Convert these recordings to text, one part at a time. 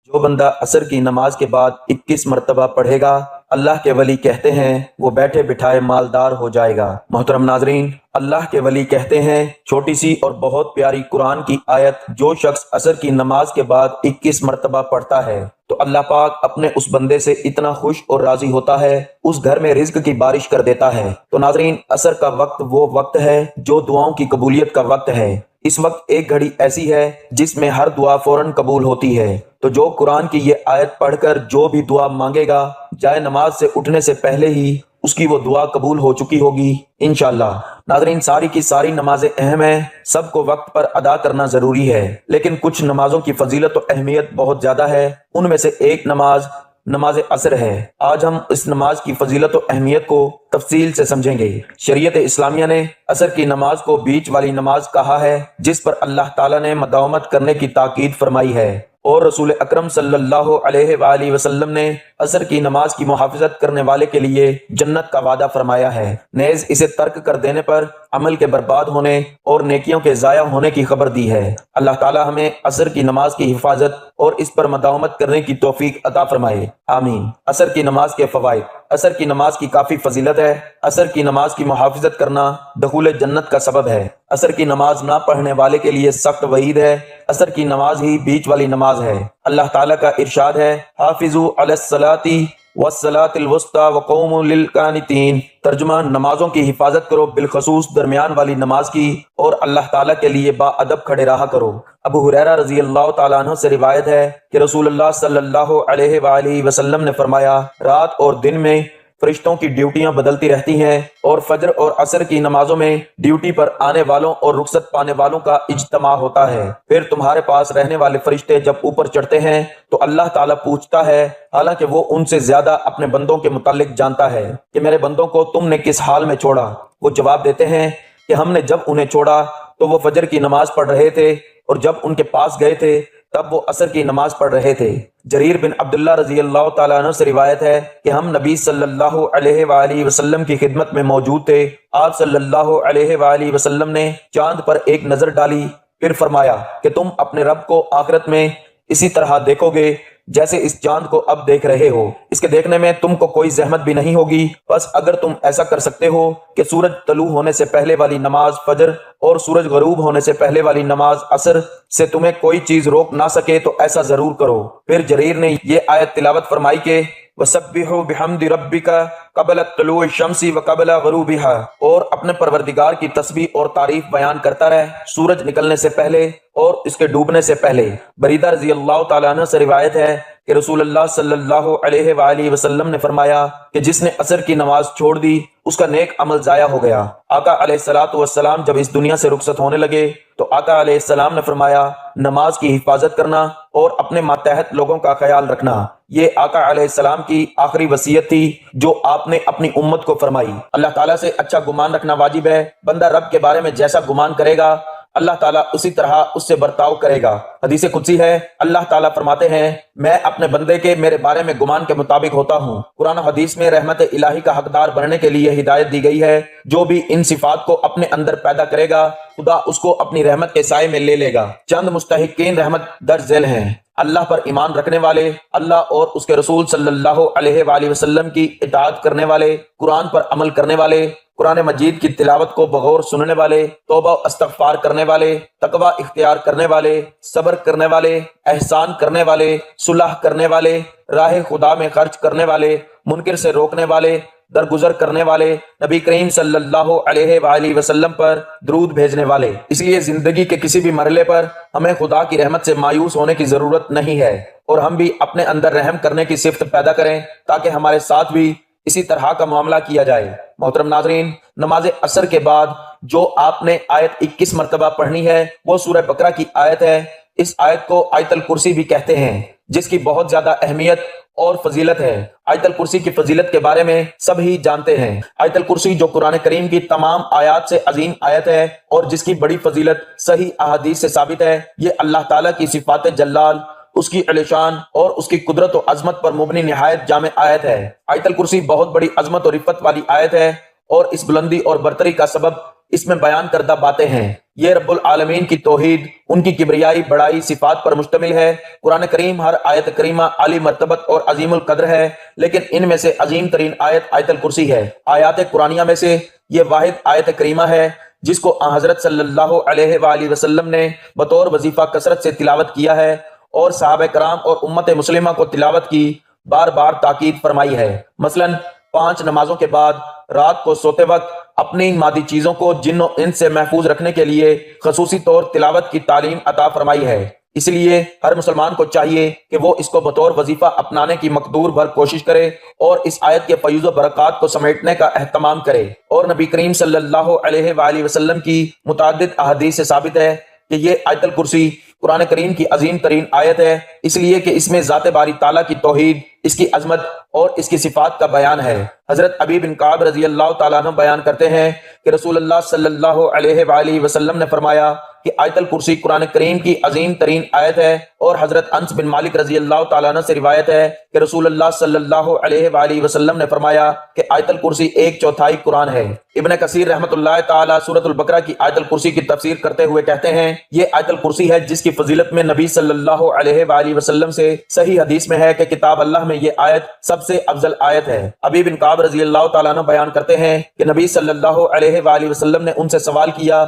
جو بندہ عصر کی نماز کے بعد 21 مرتبہ پڑھے گا، اللہ کے ولی کہتے ہیں وہ بیٹھے بٹھائے مالدار ہو جائے گا۔ محترم ناظرین، اللہ کے ولی کہتے ہیں چھوٹی سی اور بہت پیاری قرآن کی آیت جو شخص عصر کی نماز کے بعد 21 مرتبہ پڑھتا ہے تو اللہ پاک اپنے اس بندے سے اتنا خوش اور راضی ہوتا ہے، اس گھر میں رزق کی بارش کر دیتا ہے۔ تو ناظرین، عصر کا وقت وہ وقت ہے جو دعاؤں کی قبولیت کا وقت ہے۔ اس وقت ایک گھڑی ایسی ہے جس میں ہر دعا فوراً قبول ہوتی ہے۔ تو جو قرآن کی یہ آیت پڑھ کر جو بھی دعا مانگے گا، جائے نماز سے اٹھنے سے پہلے ہی اس کی وہ دعا قبول ہو چکی ہوگی انشاءاللہ۔ ناظرین، ساری کی ساری نمازیں اہم ہیں، سب کو وقت پر ادا کرنا ضروری ہے، لیکن کچھ نمازوں کی فضیلت و اہمیت بہت زیادہ ہے۔ ان میں سے ایک نماز عصر ہے۔ آج ہم اس نماز کی فضیلت و اہمیت کو تفصیل سے سمجھیں گے۔ شریعت اسلامیہ نے عصر کی نماز کو بیچ والی نماز کہا ہے، جس پر اللہ تعالیٰ نے مداومت کرنے کی تاکید فرمائی ہے، اور رسول اکرم صلی اللہ علیہ وآلہ وسلم نے عصر کی نماز کی محافظت کرنے والے کے لیے جنت کا وعدہ فرمایا ہے۔ نیز اسے ترک کر دینے پر عمل کے برباد ہونے اور نیکیوں کے ضائع ہونے کی خبر دی ہے۔ اللہ تعالی ہمیں عصر کی نماز کی حفاظت اور اس پر مداومت کرنے کی توفیق عطا فرمائے، آمین۔ عصر کی نماز کے فوائد۔ عصر کی نماز کی کافی فضیلت ہے۔ عصر کی نماز کی محافظت کرنا دخول جنت کا سبب ہے۔ عصر کی نماز نہ پڑھنے والے کے لیے سخت وعید ہے۔ عصر کی نماز ہی بیچ والی نماز ہے۔ اللہ تعالیٰ کا ارشاد ہے، حافظوا علی الصلاۃ والصلاۃ الوسطی وقوموا للقانتین۔ ترجمہ، نمازوں کی حفاظت کرو، بالخصوص درمیان والی نماز کی، اور اللہ تعالیٰ کے لیے با ادب کھڑے رہا کرو۔ ابو ہریرہ رضی اللہ تعالیٰ عنہ سے روایت ہے کہ رسول اللہ صلی اللہ علیہ وآلہ وسلم نے فرمایا، رات اور دن میں فرشتوں کی ڈیوٹیاں بدلتی رہتی ہیں، اور فجر اور عصر کی نمازوں میں ڈیوٹی پر آنے والوں اور رخصت پانے والوں کا اجتماع ہوتا ہے۔ پھر تمہارے پاس رہنے والے فرشتے جب اوپر چڑھتے ہیں تو اللہ تعالیٰ پوچھتا ہے، حالانکہ وہ ان سے زیادہ اپنے بندوں کے متعلق جانتا ہے، کہ میرے بندوں کو تم نے کس حال میں چھوڑا؟ وہ جواب دیتے ہیں کہ ہم نے جب انہیں چھوڑا تو وہ فجر کی نماز پڑھ رہے تھے، اور جب ان کے پاس گئے تھے تب وہ عصر کی نماز پڑھ رہے تھے۔ جریر بن عبداللہ رضی اللہ تعالیٰ عنہ سے روایت ہے کہ ہم نبی صلی اللہ علیہ وآلہ وسلم کی خدمت میں موجود تھے۔ آپ صلی اللہ علیہ وآلہ وسلم نے چاند پر ایک نظر ڈالی، پھر فرمایا کہ تم اپنے رب کو آخرت میں اسی طرح دیکھو گے جیسے اس چاند کو اب دیکھ رہے ہو، اس کے دیکھنے میں تم کو کوئی زحمت بھی نہیں ہوگی۔ بس اگر تم ایسا کر سکتے ہو کہ سورج طلوع ہونے سے پہلے والی نماز فجر اور سورج غروب ہونے سے پہلے والی نماز عصر سے تمہیں کوئی چیز روک نہ سکے تو ایسا ضرور کرو۔ پھر جریر نے یہ آیت تلاوت فرمائی کہ وَسَبِّحُوا بِحَمْدِ رَبِّكَ قَبْلَ طُلُوعِ الشَّمْسِ وَقَبْلَ غُرُوبِهَا، اور اپنے پروردگار کی تسبیح اور تعریف بیان کرتا رہے سورج نکلنے سے پہلے اور اس کے ڈوبنے سے پہلے۔ بریدہ رضی اللہ تعالیٰ عنہ سے روایت ہے کہ رسول اللہ صلی اللہ علیہ وآلہ وسلم نے فرمایا کہ جس نے عصر کی نماز چھوڑ دی اس کا نیک عمل ضائع ہو گیا۔ آقا علیہ الصلوۃ والسلام جب اس دنیا سے رخصت ہونے لگے تو آقا علیہ السلام نے فرمایا، نماز کی حفاظت کرنا اور اپنے ماتحت لوگوں کا خیال رکھنا۔ یہ آقا علیہ السلام کی آخری وصیت تھی جو آپ نے اپنی امت کو فرمائی۔ اللہ تعالیٰ سے اچھا گمان رکھنا واجب ہے۔ بندہ رب کے بارے میں جیسا گمان کرے گا اللہ تعالیٰ اسی طرح اس سے برتاؤ کرے گا۔ حدیث قدسی ہے، اللہ تعالیٰ فرماتے ہیں، میں اپنے بندے کے میرے بارے میں گمان کے مطابق ہوتا ہوں۔ قرآن و حدیث میں رحمت الہی کا حقدار بننے کے لیے ہدایت دی گئی ہے۔ جو بھی ان صفات کو اپنے اندر پیدا کرے گا خدا اس کو اپنی رحمت کے سائے میں لے لے گا۔ چند مستحقین رحمت درج ذیل ہیں: اللہ پر ایمان رکھنے والے، اللہ اور اس کے رسول صلی اللہ علیہ وآلہ وسلم کی اطاعت کرنے والے، قرآن پر عمل کرنے والے، قرآن مجید کی تلاوت کو بغور سننے والے، توبہ و استغفار کرنے والے، تقوی اختیار کرنے والے، صبر کرنے والے، احسان کرنے والے، صلح کرنے والے، راہ خدا میں خرچ کرنے والے، منکر سے روکنے والے، درگزر کرنے والے، نبی کریم صلی اللہ علیہ وآلہ وسلم پر درود بھیجنے والے۔ اس لیے زندگی کے کسی بھی مرحلے پر ہمیں خدا کی رحمت سے مایوس ہونے کی ضرورت نہیں ہے، اور ہم بھی اپنے اندر رحم کرنے کی صفت پیدا کریں تاکہ ہمارے ساتھ بھی اسی طرح کا معاملہ کیا جائے۔ محترم ناظرین، نماز عصر کے بعد جو آپ نے آیت 21 مرتبہ پڑھنی ہے وہ سورہ بقرہ کی آیت ہے۔ اس آیت کو آیت الکرسی بھی کہتے ہیں، جس کی بہت زیادہ اہمیت اور فضیلت ہے۔ آیت الکرسی کی فضیلت کے بارے میں سب ہی جانتے ہیں۔ آیت الکرسی جو قرآن کریم کی تمام آیات سے عظیم آیت ہے اور جس کی بڑی فضیلت صحیح احادیث سے ثابت ہے، یہ اللہ تعالیٰ کی صفات جلال، اس کی علیشان اور اس کی قدرت و عظمت پر مبنی نہایت جامع آیت ہے۔ آیت الکرسی بہت بڑی عظمت اور رفت والی آیت ہے، اور اس بلندی اور برتری کا سبب اس میں بیان کردہ باتیں ہیں۔ یہ رب العالمین کی توحید، ان کی کبریائی بڑائی صفات پر مشتمل ہے۔ قرآن کریم ہر آیت کریمہ عالی مرتبت اور عظیم القدر ہے، لیکن ان میں سے عظیم ترین آیت آیت الکرسی ہے۔ آیات قرآنیہ میں سے یہ واحد آیت کریمہ ہے جس کو حضرت صلی اللہ علیہ وآلہ وسلم نے بطور وظیفہ کثرت سے تلاوت کیا ہے، اور صحابہ کرام اور امت مسلمہ کو تلاوت کی بار بار تاکید فرمائی ہے۔ مثلاً 5 نمازوں کے بعد رات کو سوتے وقت اپنی مادی چیزوں کو جن و انس سے محفوظ رکھنے کے لیے خصوصی طور تلاوت کی تعلیم عطا فرمائی ہے۔ اس لیے ہر مسلمان کو چاہیے کہ وہ اس کو بطور وظیفہ اپنانے کی مقدور بھر کوشش کرے اور اس آیت کے فیوز و برکات کو سمیٹنے کا اہتمام کرے۔ اور نبی کریم صلی اللہ علیہ وآلہ وسلم کی متعدد احادیث سے ثابت ہے کہ یہ آیت الکرسی قرآن کریم کی عظیم ترین آیت ہے، اس لیے کہ اس میں ذات باری تعالیٰ کی توحید، اس کی عظمت اور اس کی صفات کا بیان ہے۔ حضرت ابی بن کعب رضی اللہ تعالیٰ عنہ بیان کرتے ہیں کہ رسول اللہ صلی اللہ علیہ وآلہ وسلم نے فرمایا کہ آیت الکرسی قرآن کریم کی عظیم ترین آیت ہے، اور حضرت انس بن مالک رضی اللہ تعالیٰ عنہ سے روایت ہے کہ رسول اللہ صلی اللہ علیہ وآلہ وسلم نے فرمایا کہ آیت الکرسی 1/4 قرآن ہے۔ ابن کثیر رحمۃ اللہ تعالیٰ سورۃ البقرہ کی آیت الکرسی کی تفسیر کرتے ہوئے کہتے ہیں یہ آیت الکرسی ہے جس کی فضیلت میں نبی صلی اللہ علیہ وآلہ وسلم سے صحیح حدیث میں ہے کہ کتاب اللہ میں یہ آیت سب سے افضل آیت ہے۔ ابی بن کعب رضی اللہ تعالیٰ عنہ بیان کرتے ہیں کہ نبی صلی اللہ علیہ وآلہ وسلم نے ان سے سوال کیا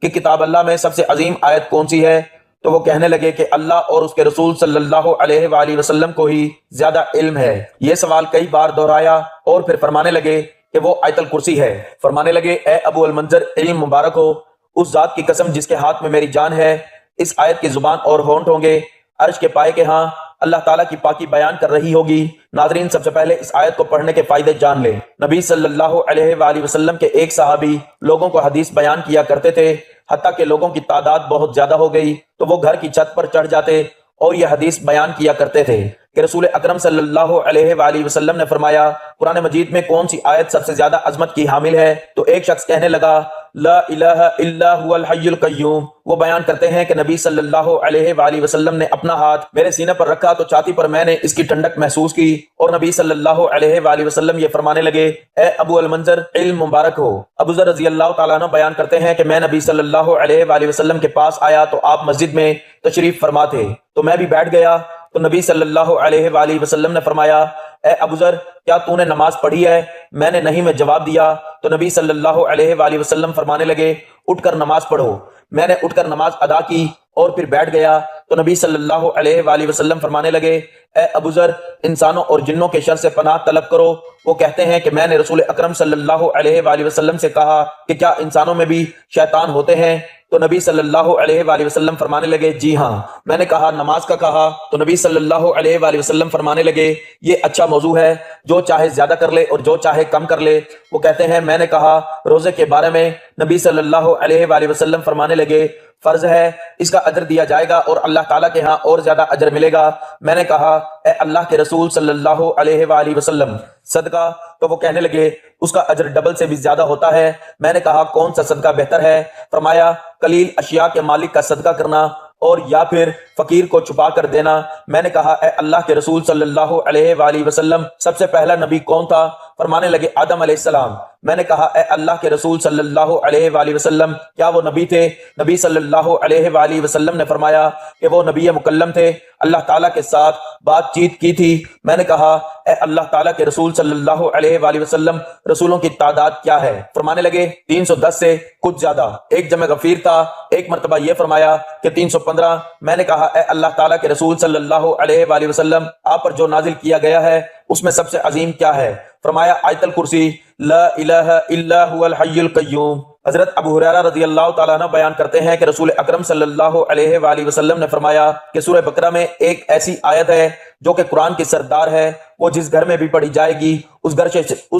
کہ کتاب اللہ میں سب سے عظیم آیت کون سی ہے؟ تو وہ کہنے لگے کہ اللہ اور اس کے رسول صلی اللہ علیہ وآلہ وسلم کو ہی زیادہ علم ہے۔ یہ سوال کئی بار دہرایا اور پھر فرمانے لگے کہ وہ آیت الکرسی ہے۔ فرمانے لگے اے ابو المنذر، علم مبارک ہو اس ذات کی قسم جس کے ہاتھ میں میری جان ہے، اس آیت کی زبان اور ہونٹ ہوں گے عرش کے پائے کے ہاں اللہ تعالیٰ کی پاکی بیان کر رہی ہوگی۔ ناظرین، سب سے پہلے اس آیت کو پڑھنے کے فائدے جان لیں۔ نبی صلی اللہ علیہ وآلہ وسلم کے ایک صحابی لوگوں کو حدیث بیان کیا کرتے تھے، حتیٰ کہ لوگوں کی تعداد بہت زیادہ ہو گئی تو وہ گھر کی چھت پر چڑھ جاتے اور یہ حدیث بیان کیا کرتے تھے کہ رسول اکرم صلی اللہ علیہ وآلہ وسلم نے فرمایا قرآن مجید میں کون سی آیت سب سے زیادہ عظمت کی حامل ہے؟ تو ایک شخص کہنے لگا لا الہ الا هو الحی القیوم۔ وہ بیان کرتے ہیں کہ نبی صلی اللہ علیہ وآلہ وسلم نے اپنا ہاتھ میرے سینے پر رکھا تو چھاتی پر میں نے اس کی ٹھنڈک محسوس کی، اور نبی صلی اللہ علیہ وآلہ وسلم یہ فرمانے لگے اے ابو المنذر، علم مبارک ہو۔ ابو ذر رضی اللہ تعالیٰ عنہ بیان کرتے ہیں کہ میں نبی صلی اللہ علیہ وآلہ وسلم کے پاس آیا تو آپ مسجد میں تشریف فرما تھے، تو میں بھی بیٹھ گیا تو نبی صلی اللہ علیہ وآلہ وسلم نے فرمایا اے ابو ذر، کیا تو نے نماز پڑھی ہے؟ میں نے نہیں میں جواب دیا تو نبی صلی اللہ علیہ وآلہ وسلم فرمانے لگے اٹھ کر نماز پڑھو۔ میں نے اٹھ کر نماز ادا کی اور پھر بیٹھ گیا تو نبی صلی اللہ علیہ وآلہ وسلم فرمانے لگے اے ابو ذر، انسانوں اور جنوں کے شر سے پناہ طلب کرو۔ وہ کہتے ہیں کہ میں نے رسول اکرم صلی اللہ علیہ وآلہ وسلم سے کہا کہ کیا انسانوں میں بھی شیطان ہوتے ہیں؟ تو نبی صلی اللہ علیہ وآلہ وسلم فرمانے لگے جی ہاں۔ میں نے کہا نماز کا کہا؟ تو نبی صلی اللہ علیہ وآلہ وسلم فرمانے لگے یہ اچھا موضوع ہے، جو چاہے زیادہ کر لے اور جو چاہے کم کر لے۔ وہ کہتے ہیں میں نے کہا روزے کے بارے میں؟ نبی صلی اللہ علیہ وآلہ وسلم فرمانے لگے فرض ہے، اس کا اجر دیا جائے گا اور اللہ تعالیٰ کے ہاں اور زیادہ اجر ملے گا۔ میں نے کہا اے اللہ کے رسول صلی اللہ علیہ وآلہ وسلم صدقہ؟ تو وہ کہنے لگے اس کا اجر ڈبل سے بھی زیادہ ہوتا ہے۔ میں نے کہا کون سا صدقہ بہتر ہے؟ فرمایا قلیل اشیاء کے مالک کا صدقہ کرنا اور یا پھر فقیر کو چھپا کر دینا۔ میں نے کہا اے اللہ کے رسول صلی اللہ علیہ وآلہ وسلم سب سے پہلا نبی کون تھا؟ فرمانے لگے آدم علیہ السلام۔ میں نے کہا اے اللہ کے رسول صلی اللہ علیہ وآلہ وسلم کیا وہ نبی تھے؟ نبی صلی اللہ علیہ وآلہ وسلم نے فرمایا کہ وہ نبی مکلم تھے، اللہ تعالیٰ کے ساتھ بات چیت کی تھی۔ میں نے کہا اے اللہ تعالیٰ کے رسول صلی اللہ علیہ وآلہ وسلم رسولوں کی تعداد کیا ہے؟ فرمانے لگے 310 سے کچھ زیادہ۔ ایک جمع غفیر تھا، ایک مرتبہ یہ فرمایا کہ 315۔ میں نے کہا اے اللہ تعالیٰ کے رسول صلی اللہ علیہ وآلہ وسلم آپ پر جو نازل کیا گیا ہے اس میں سب سے عظیم کیا ہے؟ فرمایا آیت الکرسی لا الہ الا هو الحی القیوم۔ حضرت ابو ہریرہ رضی اللہ تعالیٰ عنہ بیان کرتے ہیں کہ رسول اکرم صلی اللہ علیہ وآلہ وسلم نے فرمایا کہ سورہ بقرہ میں ایک ایسی آیت ہے جو کہ قرآن کی سردار ہے، وہ جس گھر میں بھی پڑھی جائے گی اس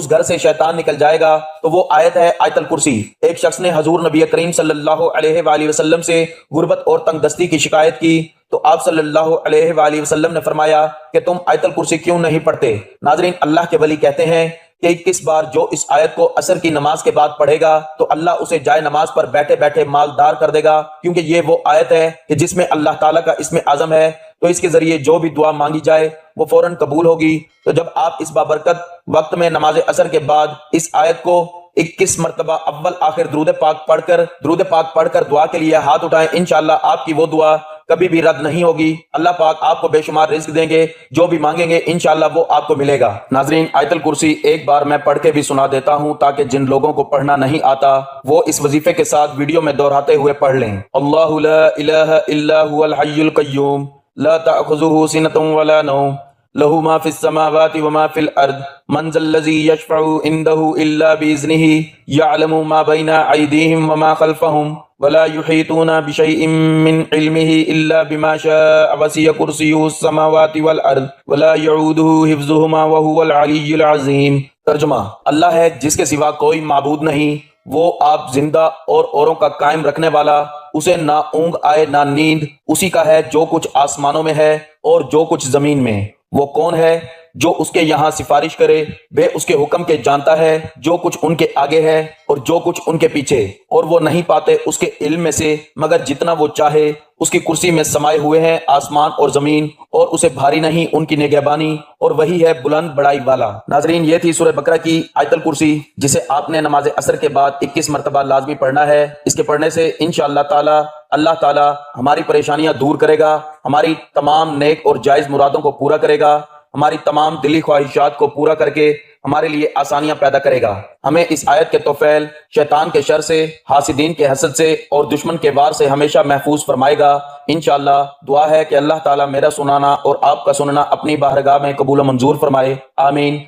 گھر سے شیطان نکل جائے گا، تو وہ آیت ہے آیت الکرسی۔ ایک شخص نے حضور نبی کریم صلی اللہ علیہ وآلہ وسلم سے غربت اور تنگ دستی کی شکایت کی تو آپ صلی اللہ علیہ وآلہ وسلم نے فرمایا کہ تم آیت الکرسی کیوں نہیں پڑھتے؟ ناظرین، اللہ کے ولی کہتے ہیں کہ 21 بار جو اس آیت کو عصر کی نماز کے بعد پڑھے گا تو اللہ اسے جائے نماز پر بیٹھے بیٹھے مالدار کر دے گا، کیونکہ یہ وہ آیت ہے کہ جس میں اللہ تعالیٰ کا اسم اعظم ہے، تو اس کے ذریعے جو بھی دعا مانگی جائے وہ فوراً قبول ہوگی۔ تو جب آپ اس بابرکت وقت میں نماز عصر کے بعد اس آیت کو 21 مرتبہ اول آخر درود پاک پڑھ کر دعا کے لیے ہاتھ اٹھائیں، انشاءاللہ آپ کی وہ دعا کبھی بھی رد نہیں ہوگی۔ اللہ پاک آپ کو بے شمار رزق دیں گے، جو بھی مانگیں گے انشاءاللہ وہ آپ کو ملے گا۔ ناظرین، آیت الکرسی ایک بار میں پڑھ کے بھی سنا دیتا ہوں تاکہ جن لوگوں کو پڑھنا نہیں آتا وہ اس وظیفے کے ساتھ ویڈیو میں دہراتے ہوئے پڑھ لیں۔ اللہ لا الہ الا هو الحی القیوم لا تأخذه سنة ولا نوم له ما في السماوات وما في الأرض من ذا الذي يشفع عنده إلا بإذنه يعلم ما بين أيديهم وما خلفهم ولا يحيطون بشيء من علمه إلا بما شاء وسع كرسيه السماوات والأرض ولا يعوده حفظهما وهو العلي العظيم۔ ترجمہ: اللہ ہے جس کے سوا کوئی معبود نہیں، وہ آپ زندہ اور اوروں کا قائم رکھنے والا، اسے نہ اونگ آئے نہ نیند، اسی کا ہے جو کچھ آسمانوں میں ہے اور جو کچھ زمین میں۔ وہ کون ہے جو اس کے یہاں سفارش کرے؟ بے اس کے حکم کے جانتا ہے جو کچھ ان کے آگے ہے اور جو کچھ ان کے پیچھے، اور وہ نہیں پاتے اس کے علم میں سے مگر جتنا وہ چاہے۔ اس کی کرسی میں سمائے ہوئے ہیں آسمان اور زمین، اور اسے بھاری نہیں ان کی نگہبانی، اور وہی ہے بلند بڑائی والا۔ ناظرین، یہ تھی سورہ بقرہ کی آیت الکرسی، جسے آپ نے نماز عصر کے بعد 21 مرتبہ لازمی پڑھنا ہے۔ اس کے پڑھنے سے انشاءاللہ تعالی اللہ تعالی ہماری پریشانیاں دور کرے گا، ہماری تمام نیک اور جائز مرادوں کو پورا کرے گا، ہماری تمام دلی خواہشات کو پورا کر کے ہمارے لیے آسانیاں پیدا کرے گا۔ ہمیں اس آیت کے توفیل شیطان کے شر سے، حاسدین کے حسد سے اور دشمن کے وار سے ہمیشہ محفوظ فرمائے گا۔ انشاءاللہ دعا ہے کہ اللہ تعالیٰ میرا سنانا اور آپ کا سننا اپنی بارگاہ میں قبول و منظور فرمائے، آمین۔